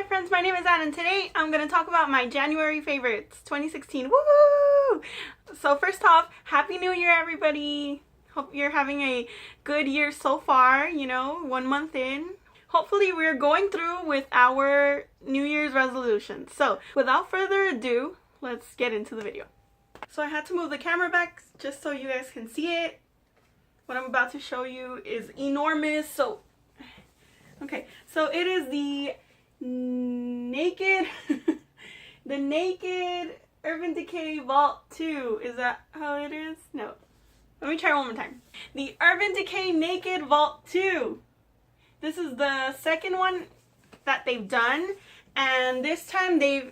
friends, my name is Anne and today I'm going to talk about my January favorites 2016. Woo! So first off, Happy New Year everybody! Hope you're having a good year so far, you know, 1 month in. Hopefully we're going through with our New Year's resolutions. So without further ado, let's get into the video. So I had to move the camera back just so you guys can see it. What I'm about to show you is enormous. So okay, so it is the naked the naked Urban Decay Vault 2. Is that how it is? No. Let me try one more time. The Urban Decay Naked Vault 2. This is the second one that they've done, and this time they've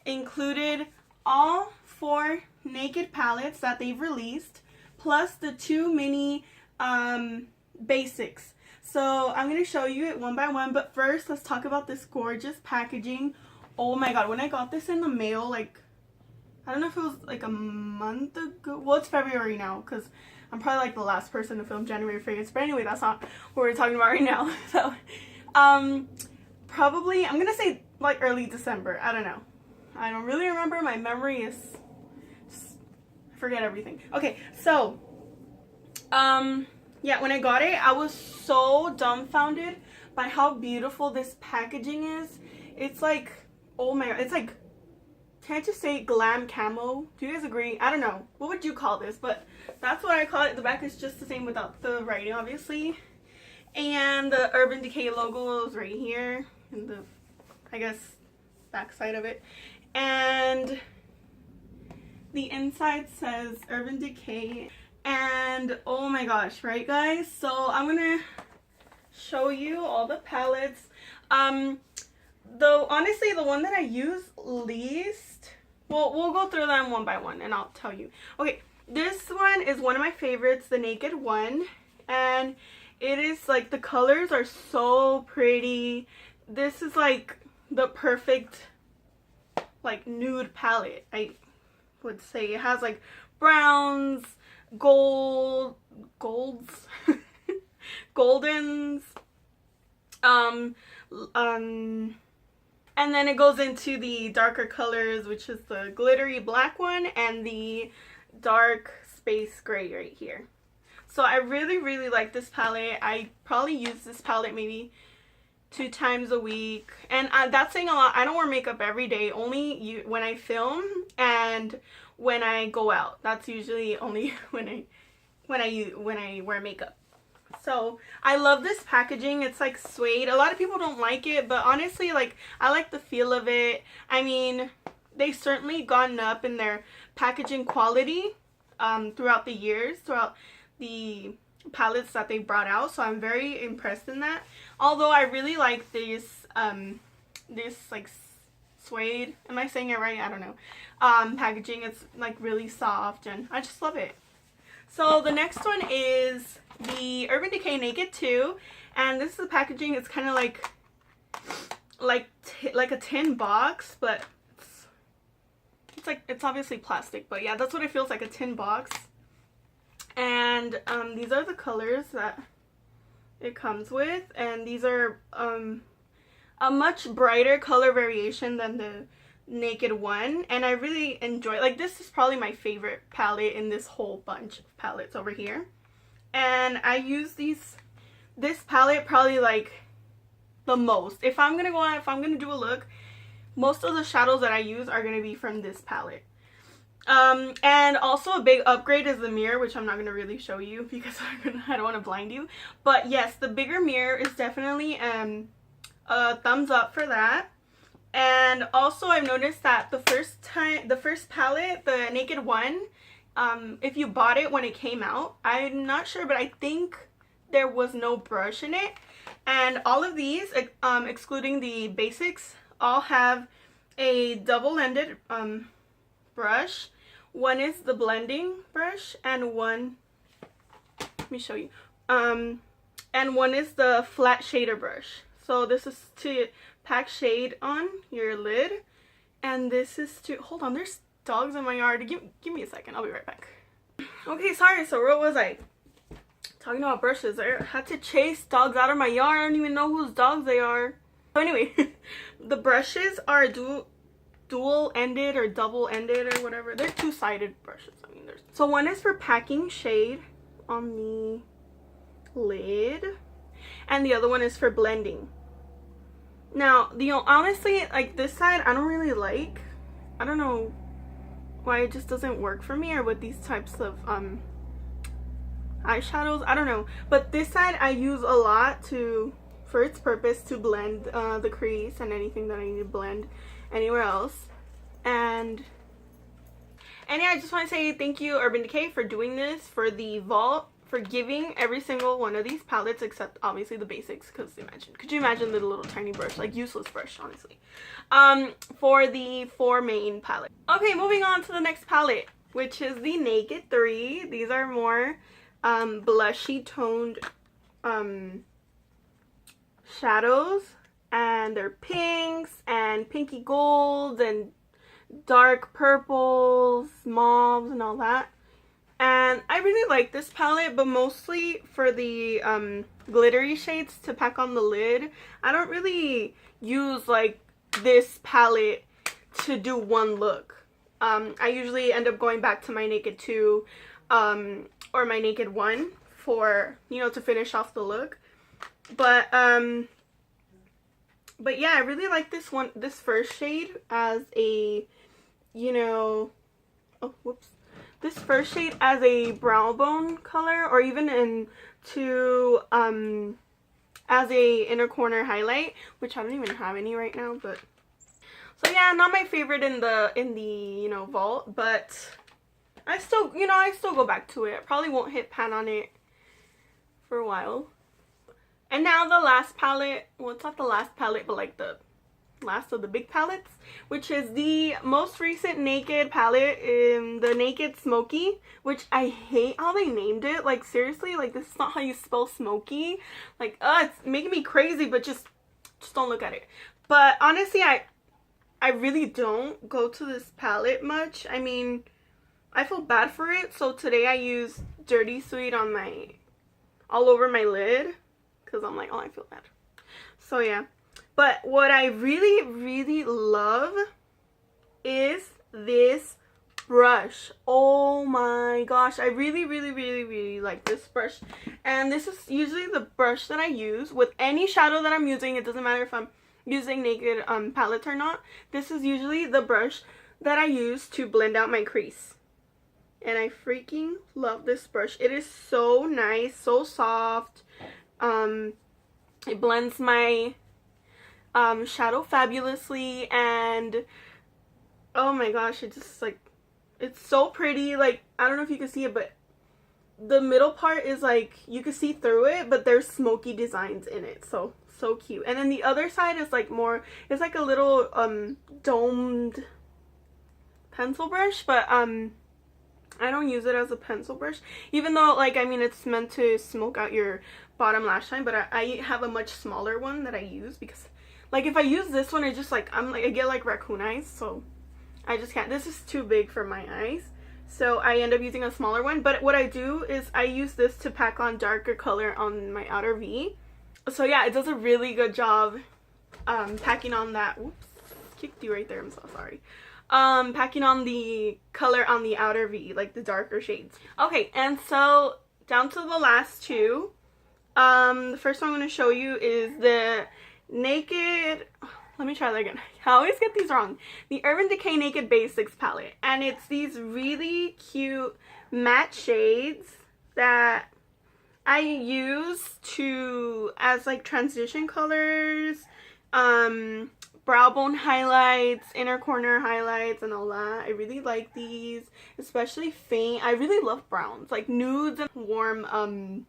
included all 4 naked palettes that they've released, plus the 2 mini basics. So I'm going to show you it one by one, but first let's talk about this gorgeous packaging. Oh my god, when I got this in the mail, like, I don't know if it was like a month ago. Well, it's February now, because I'm probably like the last person to film January favorites, but anyway, that's not what we're talking about right now. So, probably, I'm going to say like early December. I don't know. I don't really remember. My memory is, I forget everything. Okay, so, yeah, when I got it, I was so dumbfounded by how beautiful this packaging is. It's like, oh my god, it's like, can I just say glam camo? Do you guys agree? I don't know. What would you call this? But that's what I call it. The back is just the same without the writing, obviously. And the Urban Decay logo is right here in the, I guess, back side of it. And the inside says Urban Decay. And oh my gosh, right guys? So I'm gonna show you all the palettes. Though honestly the one that I use least, well, we'll go through them one by one and I'll tell you. Okay, this one is one of my favorites, the naked one, and it is like, the colors are so pretty. This is like the perfect like nude palette, I would say. It has like browns, goldens, and then it goes into the darker colors, which is the glittery black one and the dark space gray right here. So I really like this palette. I probably use this palette maybe 2 times a week, and that's saying a lot. I don't wear makeup every day, only when I film and when I go out. That's usually only when I wear makeup. So I love this packaging. It's like suede. A lot of people don't like it, but honestly, like, I like the feel of it. I mean, they've certainly gotten up in their packaging quality throughout the years, throughout the palettes that they brought out. So I'm very impressed in that. Although I really like this like suede, am I saying it right? I don't know. Packaging. It's like really soft and I just love it. So the next one is the Urban Decay Naked 2, and this is the packaging. It's kind of like a tin box, but it's obviously plastic, but yeah, that's what it feels like, a tin box. And these are the colors that it comes with, and these are a much brighter color variation than the naked one, and I really enjoy, like, this is probably my favorite palette in this whole bunch of palettes over here. And I use this palette probably like the most. If I'm gonna do a look, most of the shadows that I use are gonna be from this palette. And also a big upgrade is the mirror, which I'm not gonna really show you because I don't want to blind you. But yes, the bigger mirror is definitely a thumbs up for that. And also I've noticed that the first palette, the naked one, if you bought it when it came out, I'm not sure, but I think there was no brush in it. And all of these, excluding the basics, all have a double-ended brush. One is the blending brush, and one, let me show you, and one is the flat shader brush. So this is to pack shade on your lid, and this is to, hold on, there's dogs in my yard. Give me a second, I'll be right back. Okay, sorry, so where was I? Talking about brushes. I had to chase dogs out of my yard. I don't even know whose dogs they are. So anyway, the brushes are dual-ended or double-ended or whatever. They're two-sided brushes. I mean, so one is for packing shade on the lid, and the other one is for blending. Now, honestly, like this side, I don't really like. I don't know why it just doesn't work for me, or with these types of eyeshadows. I don't know. But this side I use a lot for its purpose to blend the crease and anything that I need to blend anywhere else. And yeah, I just want to say thank you, Urban Decay, for doing this for the vault, for giving every single one of these palettes, except obviously the basics, because could you imagine the little tiny brush, like useless brush, honestly, for the 4 main palettes. Okay, moving on to the next palette, which is the Naked 3. These are more blushy toned shadows, and they're pinks and pinky golds and dark purples, mauves, and all that. And I really like this palette, but mostly for the glittery shades to pack on the lid. I don't really use like this palette to do one look. I usually end up going back to my Naked 2 or my Naked 1 for, you know, to finish off the look. But yeah, I really like this first shade as a, you know, oh, whoops. This first shade as a brow bone color, or even into as a inner corner highlight, which I don't even have any right now. But so yeah, not my favorite in the you know, vault, but I still go back to it. I probably won't hit pan on it for a while. And now the last palette, well, it's not the last palette, but like the last of the big palettes, which is the most recent Naked palette, the Naked SMOKY, which I hate how they named it. Like, seriously, like, this is not how you spell smoky. Like, it's making me crazy, but just don't look at it. But honestly, I really don't go to this palette much. I mean, I feel bad for it, so today I used Dirty Sweet on all over my lid, because I'm like, oh, I feel bad. So yeah. But what I really, really love is this brush. Oh my gosh. I really, really, really, really like this brush. And this is usually the brush that I use with any shadow that I'm using. It doesn't matter if I'm using Naked palettes or not. This is usually the brush that I use to blend out my crease. And I freaking love this brush. It is so nice, so soft. It blends my shadow fabulously, and oh my gosh, it just, like, it's so pretty. Like, I don't know if you can see it, but the middle part is like, you can see through it, but there's smoky designs in it. So cute. And then the other side is like more, it's like a little domed pencil brush, but I don't use it as a pencil brush, even though, like, I mean, it's meant to smoke out your bottom lash line, but I have a much smaller one that I use, because like, if I use this one, it's just like, I get like raccoon eyes, so I just can't. This is too big for my eyes, so I end up using a smaller one. But what I do is I use this to pack on darker color on my outer V. So yeah, it does a really good job packing on that. Whoops, kicked you right there, I'm so sorry. Packing on the color on the outer V, like the darker shades. Okay, and so down to the last two. The first one I'm going to show you is the Naked, let me try that again. I always get these wrong. The Urban Decay Naked Basics palette. And it's these really cute matte shades that I use as like transition colors, brow bone highlights, inner corner highlights, and all that. I really like these, especially faint. I really love browns, like nudes and warm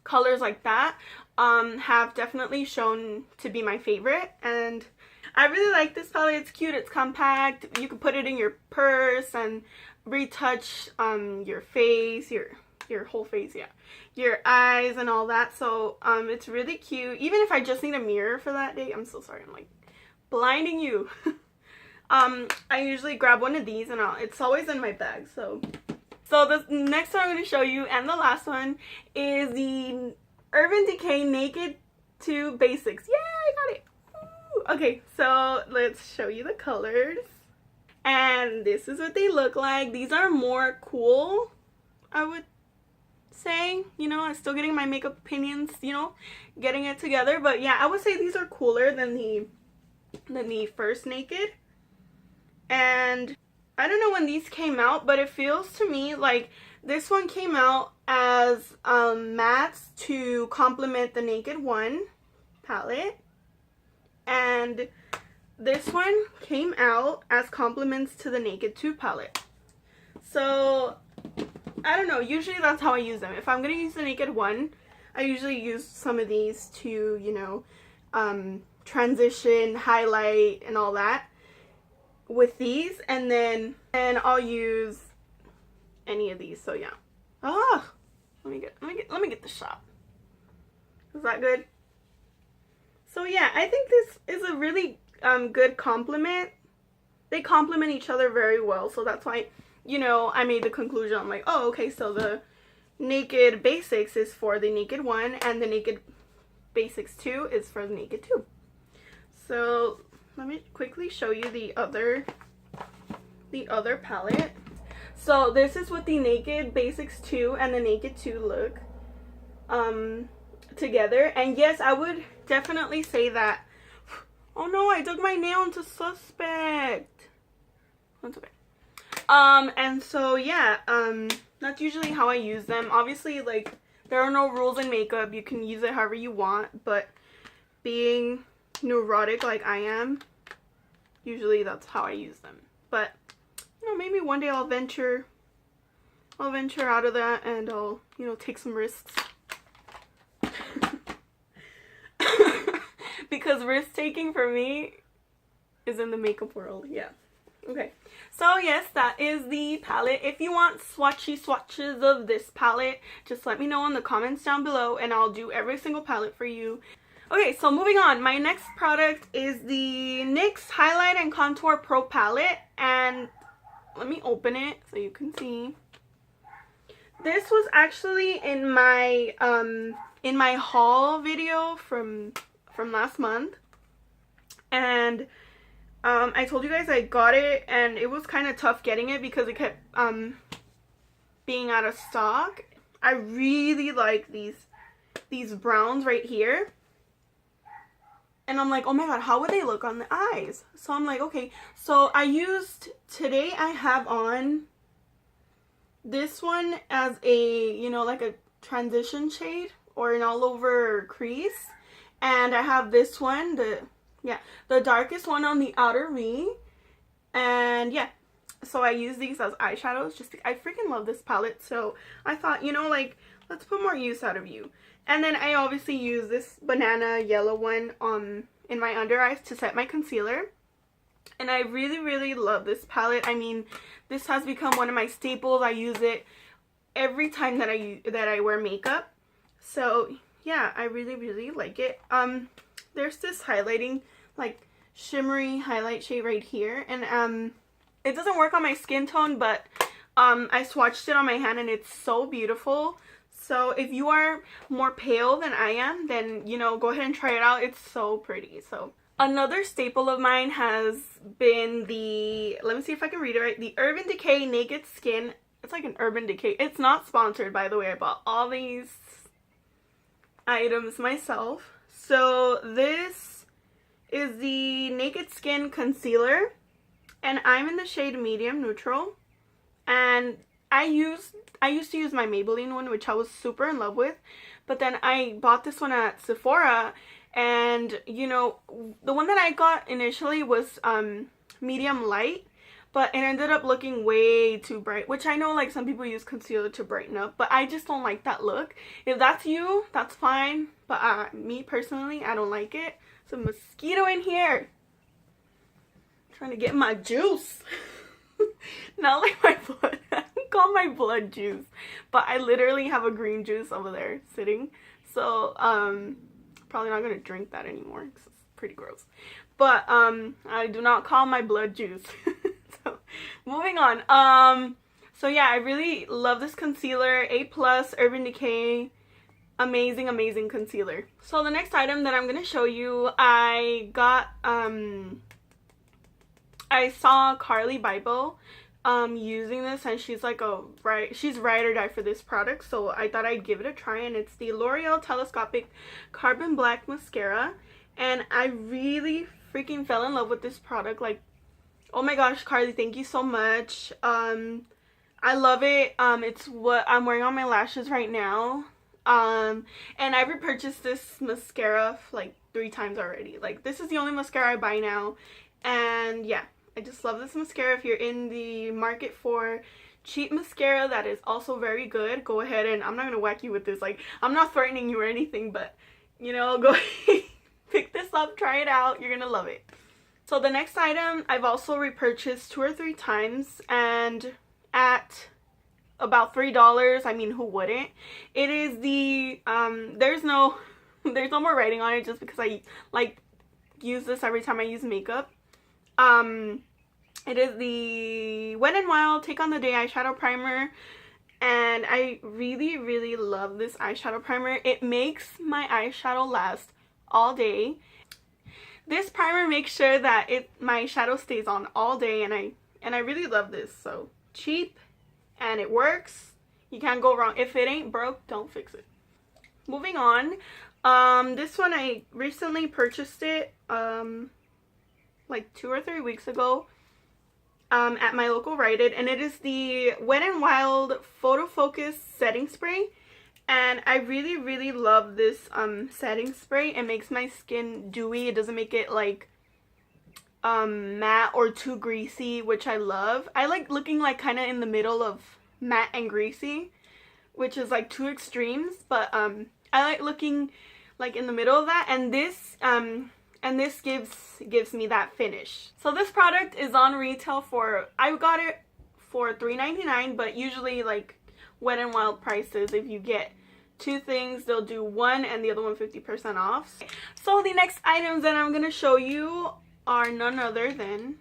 colors like that have definitely shown to be my favorite. And I really like this palette. It's cute, it's compact, you can put it in your purse and retouch your face, your whole face, yeah, your eyes and all that. So it's really cute, even if I just need a mirror for that day. I'm so sorry, I'm like blinding you. I usually grab one of these, and it's always in my bag. So the next one I'm going to show you, and the last one, is the Urban Decay Naked 2 Basics. Yay, I got it! Okay, so let's show you the colors. And this is what they look like. These are more cool, I would say. You know, I'm still getting my makeup opinions, you know, getting it together. But yeah, I would say these are cooler than the first Naked. And I don't know when these came out, but it feels to me like this one came out as mattes to complement the Naked 1 palette. And this one came out as complements to the Naked 2 palette. So, I don't know. Usually that's how I use them. If I'm going to use the Naked 1, I usually use some of these to, you know, transition, highlight, and all that with these. And then I'll use any of these. So, yeah. Oh, let me get the shot. Is that good? So, yeah, I think this is a really good compliment. They complement each other very well, so that's why, you know, I made the conclusion. I'm like, oh, okay, so the Naked Basics is for the Naked 1 and the Naked Basics 2 is for the Naked 2. So let me quickly show you the other palette. So this is what the Naked Basics 2 and the Naked 2 look together. And yes, I would definitely say that. Oh no, I dug my nail into suspect. That's okay. And so yeah, that's usually how I use them. Obviously, like, there are no rules in makeup. You can use it however you want, but being neurotic like I am, usually that's how I use them. But, you know, maybe one day I'll venture out of that and I'll, you know, take some risks. Because risk taking for me is in the makeup world. Yeah. Okay. So yes, that is the palette. If you want swatches of this palette, just let me know in the comments down below and I'll do every single palette for you. Okay, so moving on. My next product is the NYX Highlight and Contour Pro Palette. And let me open it so you can see. This was actually in my haul video from last month, and I told you guys I got it and it was kind of tough getting it because it kept being out of stock. I really like these browns right here, and I'm like, oh my god, how would they look on the eyes? So I'm like, okay, so today I have on this one as a, you know, like a transition shade or an all over crease. And I have this one, the darkest one on the outer V. And yeah, so I use these as eyeshadows. I freaking love this palette. So I thought, you know, like, let's put more use out of you. And then I obviously use this banana yellow one in my under eyes to set my concealer. And I really, really love this palette. I mean, this has become one of my staples. I use it every time that I wear makeup. So yeah, I really, really like it. There's this highlighting, like, shimmery highlight shade right here, and it doesn't work on my skin tone, but I swatched it on my hand and it's so beautiful. So if you are more pale than I am, then, you know, go ahead and try it out. It's so pretty. So another staple of mine has been let me see if I can read it right, the Urban Decay Naked Skin. It's like an Urban Decay. It's not sponsored, by the way. I bought all these items myself. So this is the Naked Skin Concealer, and I'm in the shade Medium Neutral. And I used to use my Maybelline one, which I was super in love with, but then I bought this one at Sephora, and, you know, the one that I got initially was medium light, but it ended up looking way too bright, which I know, like, some people use concealer to brighten up, but I just don't like that look. If that's you, that's fine, but me personally, I don't like it. There's a mosquito in here trying to get my juice. Not like my blood. I don't call my blood juice, but I literally have a green juice over there sitting, so probably not gonna drink that anymore because it's pretty gross. But I do not call my blood juice. So moving on. So yeah, I really love this concealer. A+ Urban Decay. amazing concealer. So the next item that I'm gonna show you, I got I saw Carly Bible using this, and she's like she's ride or die for this product, so I thought I'd give it a try. And it's the L'Oreal Telescopic Carbon Black Mascara, and I really freaking fell in love with this product. Like, oh my gosh, Carly, thank you so much. I love it. It's what I'm wearing on my lashes right now. And I've repurchased this mascara like 3 times already. Like, this is the only mascara I buy now, and yeah, I just love this mascara. If you're in the market for cheap mascara that is also very good, go ahead. And I'm not gonna whack you with this, like, I'm not threatening you or anything, but you know, go pick this up, try it out, you're gonna love it. So the next item I've also repurchased 2 or 3 times, and at about $3. I mean, who wouldn't? It is the there's no more writing on it, just because I like use this every time I use makeup. It is the Wet n Wild Take on the Day eyeshadow primer, and I really love this eyeshadow primer. It makes my eyeshadow last all day. This primer makes sure that my shadow stays on all day, and I really love this. So cheap, and it works. You can't go wrong. If it ain't broke, don't fix it. Moving on, this one I recently purchased it like 2 or 3 weeks ago at my local Rite Aid, and it is the Wet n Wild PHOTOFOCUS setting spray. And I really love this setting spray. It makes my skin dewy. It doesn't make it like matte or too greasy, which I love. I like looking like kind of in the middle of matte and greasy, which is like 2 extremes, but I like looking like in the middle of that, and this gives me that finish. So this product is on retail for, I got it for $3.99, but usually like Wet n Wild prices, if you get 2 things, they'll do 1 and the other one 50% off. So the next items that I'm gonna show you are none other than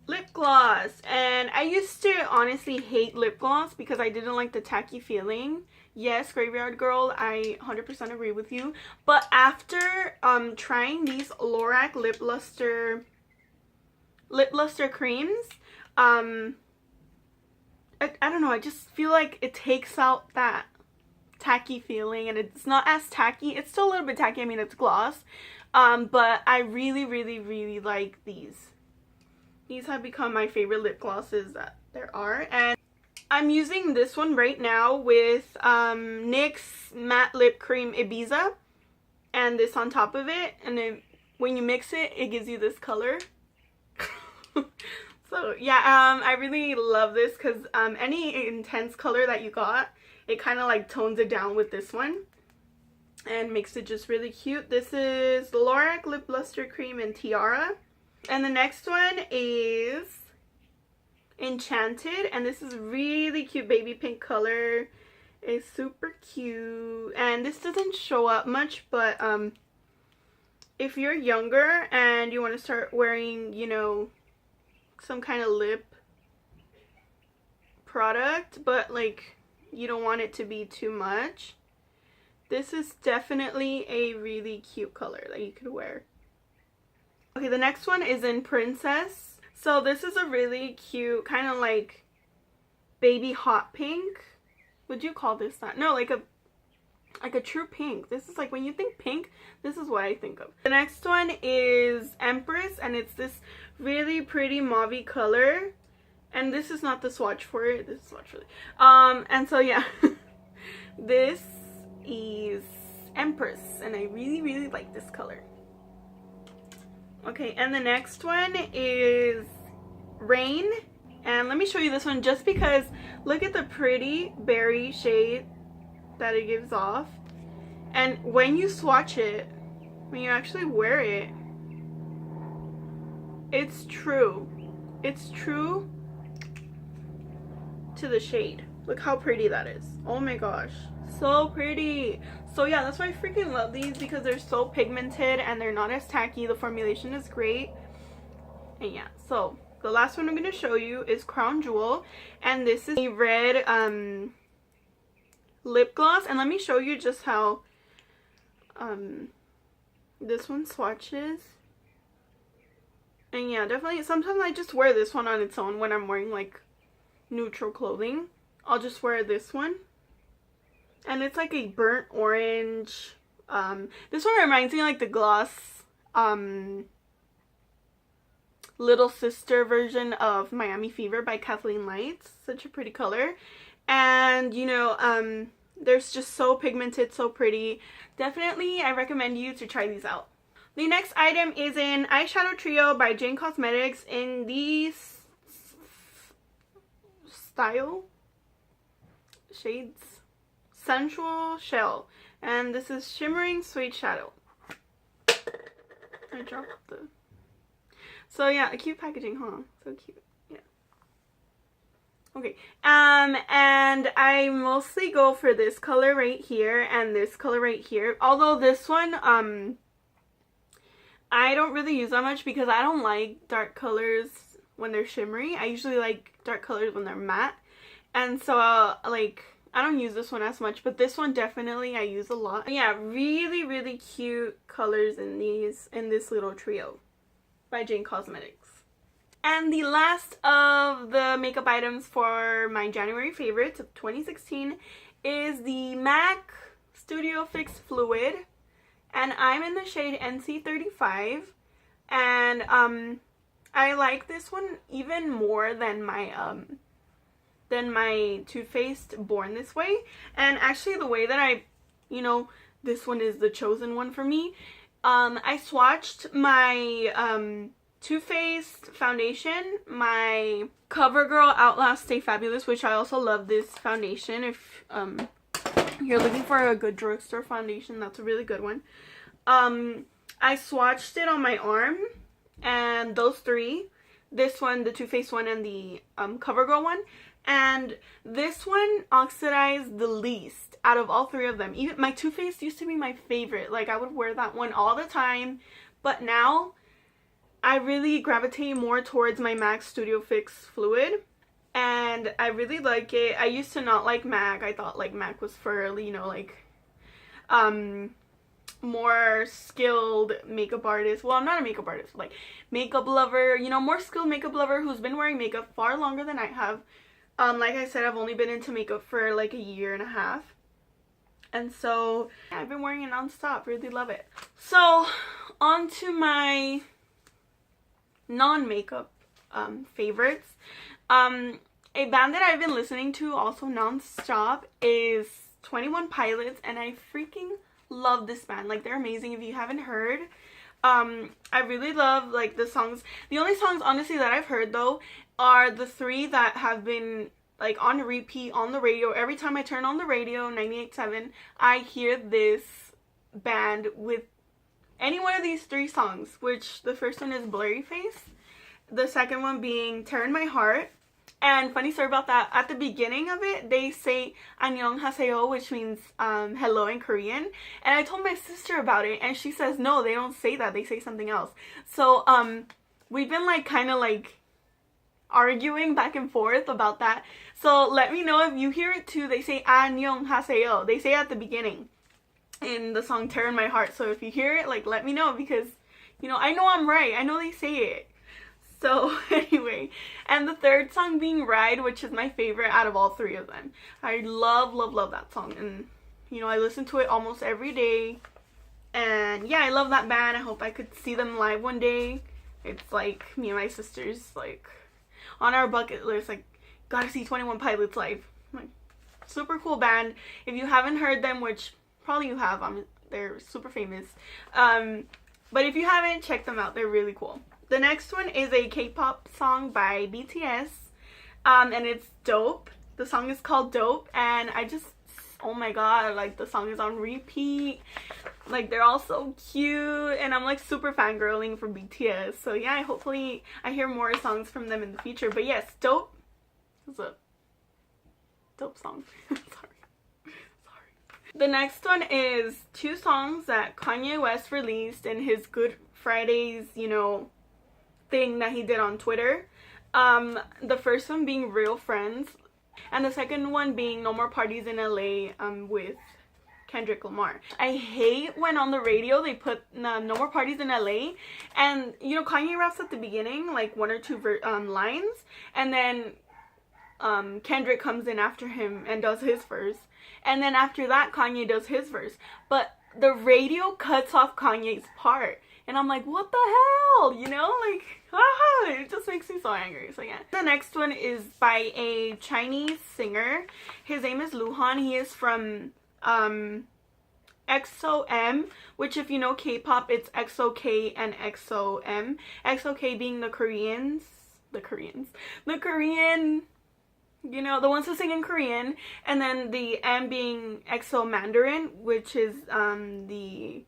lip gloss. And I used to honestly hate lip gloss because I didn't like the tacky feeling. Yes, Graveyard Girl, I 100% agree with you. But after trying these Lorac lip luster creams, I don't know, I just feel like it takes out that tacky feeling, and it's not as tacky. It's still a little bit tacky. I mean, it's gloss, but I really like these. These have become my favorite lip glosses that there are, and I'm using this one right now with NYX Matte Lip Cream Ibiza, and this on top of it, and when you mix it, it gives you this color. So yeah, I really love this because any intense color that you got, it kind of like tones it down with this one and makes it just really cute. This is the Lorac Lip Luster Cream in Tiara. And the next one is Enchanted, and this is really cute baby pink color. It's super cute, and this doesn't show up much, but if you're younger and you want to start wearing, you know, some kind of lip product, but like you don't want it to be too much, this is definitely a really cute color that you could wear. Okay, the next one is in Princess. So this is a really cute kind of like baby hot pink. Would you call this that? No, like a true pink. This is like, when you think pink, this is what I think of. The next one is Empress, and it's this really pretty mauvey color. And this is not the swatch for it. This is swatch for it. And so yeah, this is Empress, and I really like this color. Okay, and the next one is Rain, and let me show you this one just because look at the pretty berry shade that it gives off, and when you swatch it, when you actually wear it, it's true to the shade. Look how pretty that is. Oh my gosh, so pretty. So yeah, that's why I freaking love these, because they're so pigmented and they're not as tacky. The formulation is great, and yeah, so the last one I'm going to show you is Crown Jewel, and this is a red lip gloss. And let me show you just how this one swatches. And yeah, definitely sometimes I just wear this one on its own when I'm wearing like neutral clothing. I'll just wear this one, and it's like a burnt orange. This one reminds me like the gloss little sister version of Miami Fever by Kathleen Lights. Such a pretty color, and you know, there's just so pigmented, so pretty. Definitely I recommend you to try these out. The next item is an eyeshadow trio by Jane Cosmetics in the style shades Sensual Shell, and this is Shimmering Suede Shadow. I dropped the... So yeah, a cute packaging, huh? So cute. Yeah. Okay. And I mostly go for this color right here and this color right here. Although this one, I don't really use that much because I don't like dark colors when they're shimmery. I usually like dark colors when they're matte. And so, like, I don't use this one as much, but this one definitely I use a lot. But yeah, really, really cute colors in this little trio by Jane Cosmetics. And the last of the makeup items for my January favorites of 2016 is the MAC Studio Fix Fluid. And I'm in the shade NC35. And I like this one even more than my Too Faced Born This Way. And actually the way that I, you know, this one is the chosen one for me. I swatched my Too Faced foundation, my CoverGirl Outlast Stay Fabulous, which I also love this foundation. If you're looking for a good drugstore foundation, that's a really good one. I swatched it on my arm, and those three, this one, the Too Faced one, and the CoverGirl one. And this one oxidized the least out of all three of them. Even my Too Faced used to be my favorite. Like, I would wear that one all the time. But now, I really gravitate more towards my MAC Studio Fix Fluid. And I really like it. I used to not like MAC. I thought, like, MAC was for, you know, like, more skilled makeup artist. Well, I'm not a makeup artist. Like, makeup lover. You know, more skilled makeup lover who's been wearing makeup far longer than I have. Like I said, I've only been into makeup for like a year and a half. And so, yeah, I've been wearing it non-stop. Really love it. So, on to my non-makeup favorites. A band that I've been listening to also non-stop is 21 Pilots. And I freaking love this band. Like, they're amazing. If you haven't heard, I really love, like, the songs. The only songs, honestly, that I've heard, though, are the three that have been, like, on repeat on the radio. Every time I turn on the radio, 98.7, I hear this band with any one of these three songs, which the first one is Blurry Face, the second one being Tear in My Heart. And funny story about that, at the beginning of it, they say annyeonghaseyo, which means hello in Korean. And I told my sister about it, and she says, no, they don't say that. They say something else. So, we've been, like, kind of, like, arguing back and forth about that. So, let me know if you hear it, too. They say annyeonghaseyo. They say it at the beginning in the song Tear in My Heart. So, if you hear it, like, let me know, because, you know, I know I'm right. I know they say it. So, anyway, and the third song being Ride, which is my favorite out of all three of them. I love, love, love that song, and, you know, I listen to it almost every day, and, yeah, I love that band. I hope I could see them live one day. It's, like, me and my sisters, like, on our bucket list, like, gotta see 21 Pilots live. Like, super cool band. If you haven't heard them, which probably you have, they're super famous, but if you haven't, check them out. They're really cool. The next one is a K-pop song by BTS, and it's Dope. The song is called Dope, and I just, oh my god, like, the song is on repeat. Like, they're all so cute, and I'm, like, super fangirling for BTS. So, yeah, hopefully I hear more songs from them in the future. But, yes, Dope is a dope song. Sorry. The next one is two songs that Kanye West released in his Good Fridays, you know, thing that he did on Twitter. The first one being Real Friends, and the second one being No More Parties in LA with Kendrick Lamar. I hate when on the radio they put No More Parties in LA, and you know, Kanye raps at the beginning like one or two lines, and then Kendrick comes in after him and does his verse, and then after that Kanye does his verse, but the radio cuts off Kanye's part, and I'm like, what the hell, you know, like, it just makes me so angry. So yeah, the next one is by a Chinese singer. His name is Luhan. He is from XOM, which if you know K-pop, it's XOK and XOM. XOK being the Korean, you know, the ones who sing in Korean, and then the M being EXO Mandarin, which is the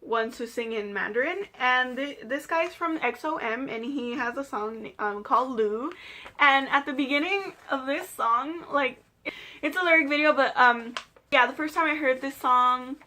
ones who sing in Mandarin. And this guy's from XOM, and he has a song called Lu. And at the beginning of this song, like, it's a lyric video, but yeah, the first time I heard this song,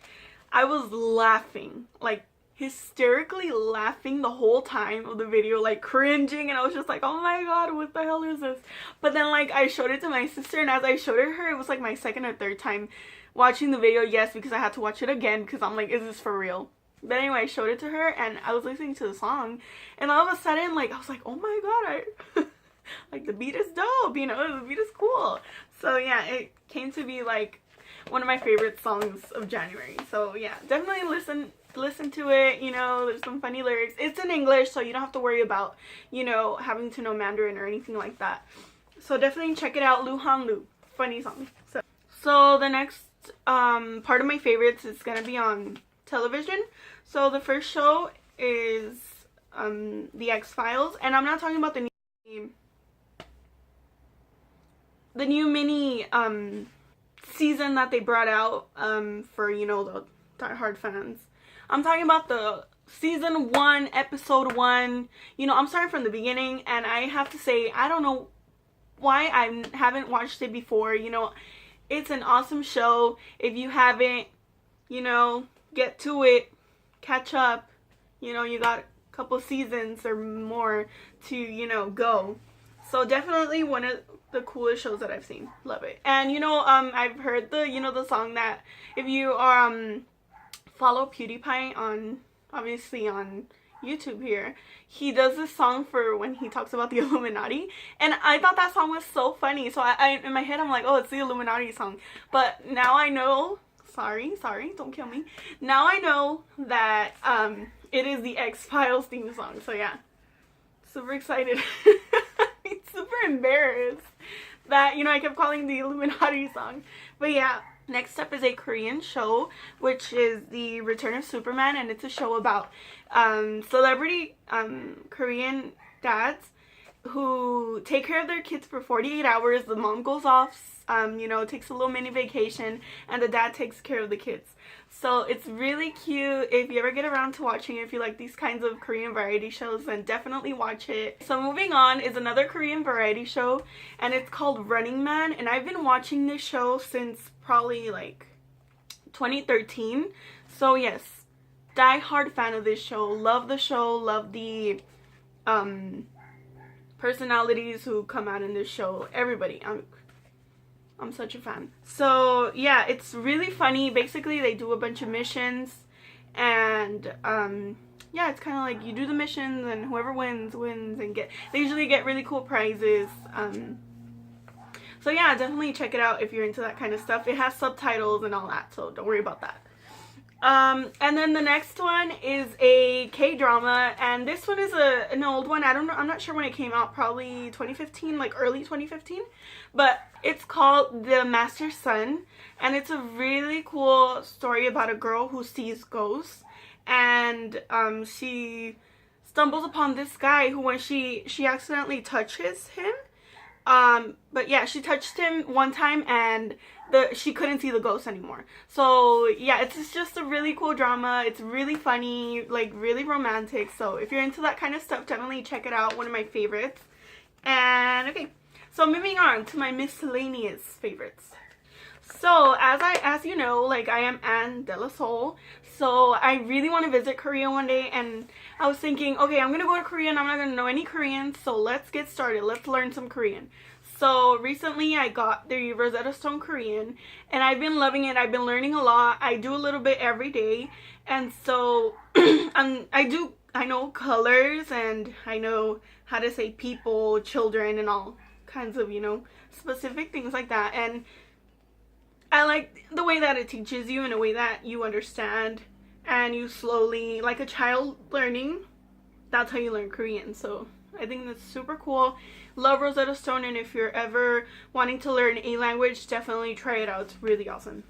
I was laughing, like hysterically laughing the whole time of the video, like cringing, and I was just like, oh my god, what the hell is this? But then like I showed it to my sister, and as I showed it her, it was like my second or third time watching the video. Yes, because I had to watch it again because I'm like, is this for real? But anyway, I showed it to her, and I was listening to the song, and all of a sudden, like, I was like, oh my god, like the beat is dope, you know, the beat is cool. So yeah, it came to be like one of my favorite songs of January. So yeah, definitely listen to it. You know, there's some funny lyrics. It's in English, so you don't have to worry about, you know, having to know Mandarin or anything like that. So definitely check it out. Lu Han Lu, funny song. So the next part of my favorites is gonna be on television. So the first show is the X-Files, and I'm not talking about the new mini season that they brought out for, you know, the diehard fans. I'm talking about the season 1, episode 1. You know, I'm starting from the beginning, and I have to say, I don't know why I haven't watched it before. You know, it's an awesome show. If you haven't, you know, get to it, catch up. You know, you got a couple seasons or more to, you know, go. So definitely one of the coolest shows that I've seen. Love it. And you know, I've heard the, you know, the song that if you follow PewDiePie on, obviously on YouTube here, he does this song for when he talks about the Illuminati, and I thought that song was so funny. So I in my head I'm like, oh, it's the Illuminati song. But now I know, sorry, don't kill me. Now I know that it is the X-Files theme song. So yeah, super excited. Super embarrassed that, you know, I kept calling the Illuminati song. But yeah, next up is a Korean show, which is The Return of Superman, and it's a show about celebrity Korean dads who take care of their kids for 48 hours. The mom goes off, you know, takes a little mini vacation, and the dad takes care of the kids. So it's really cute. If you ever get around to watching it, if you like these kinds of Korean variety shows, then definitely watch it. So moving on is another Korean variety show, and it's called Running Man, and I've been watching this show since probably like 2013. So yes, die-hard fan of this show. Love the show, love the personalities who come out in this show. Everybody, I'm such a fan. So yeah, it's really funny. Basically they do a bunch of missions, and yeah, it's kind of like you do the missions, and whoever wins and they usually get really cool prizes. So yeah, definitely check it out if you're into that kind of stuff. It has subtitles and all that, so don't worry about that. And then the next one is a K-drama, and this one is an old one. I don't know, I'm not sure when it came out, probably 2015, like early 2015, but it's called The Master's Son, and it's a really cool story about a girl who sees ghosts, and she stumbles upon this guy who, when she accidentally touches him, but yeah, she touched him one time, and she couldn't see the ghost anymore. So yeah, it's just a really cool drama. It's really funny, like really romantic. So if you're into that kind of stuff, definitely check it out. One of my favorites. And okay, so moving on to my miscellaneous favorites. So as you know, like, I am annedelaseoul. So I really want to visit Korea one day, and I was thinking, okay, I'm gonna go to Korea and I'm not gonna know any Korean, so let's get started. Let's learn some Korean. So recently I got the Rosetta Stone Korean and I've been loving it. I've been learning a lot. I do a little bit every day, and so I know colors, and I know how to say people, children, and all kinds of, you know, specific things like that. And I like the way that it teaches you in a way that you understand, and you slowly, like a child learning, that's how you learn Korean. So I think that's super cool. Love Rosetta Stone, and if you're ever wanting to learn a language, definitely try it out. It's really awesome.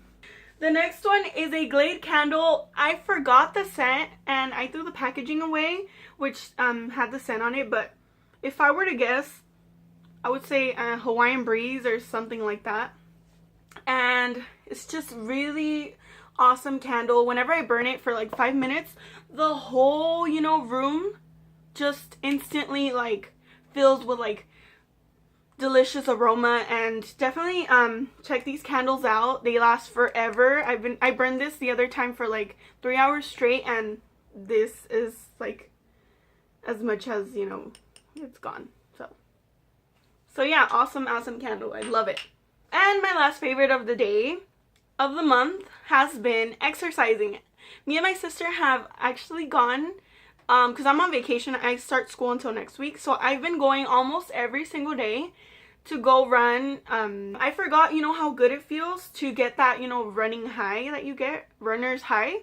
The next one is a Glade candle. I forgot the scent and I threw the packaging away, which had the scent on it, but if I were to guess, I would say Hawaiian Breeze or something like that. And it's just really awesome candle. Whenever I burn it for like 5 minutes, the whole, you know, room just instantly like fills with like delicious aroma. And definitely check these candles out. They last forever. I burned this the other time for like 3 hours straight, and this is like as much as, you know, it's gone. So yeah, awesome candle. I love it. And my last favorite of the day, of the month, has been exercising. Me and my sister have actually gone, because I'm on vacation. I start school until next week, so I've been going almost every single day to go run. I forgot, you know, how good it feels to get that, you know, running high that you get, runner's high.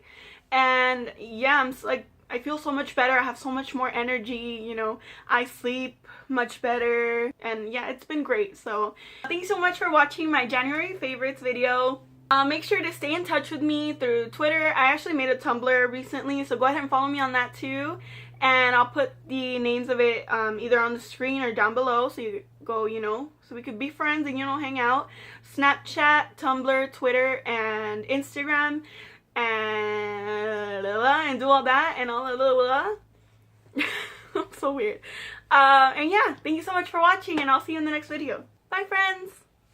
And yeah, I'm like, I feel so much better. I have so much more energy, you know, I sleep much better, and yeah, it's been great. So thank you so much for watching my January favorites video. Make sure to stay in touch with me through Twitter. I actually made a Tumblr recently, so go ahead and follow me on that too, and I'll put the names of it either on the screen or down below, so you go, you know, so we could be friends and, you know, hang out. Snapchat, Tumblr, Twitter, and Instagram, and do all that and all that. I'm so weird. And yeah, thank you so much for watching, and I'll see you in the next video. Bye, friends!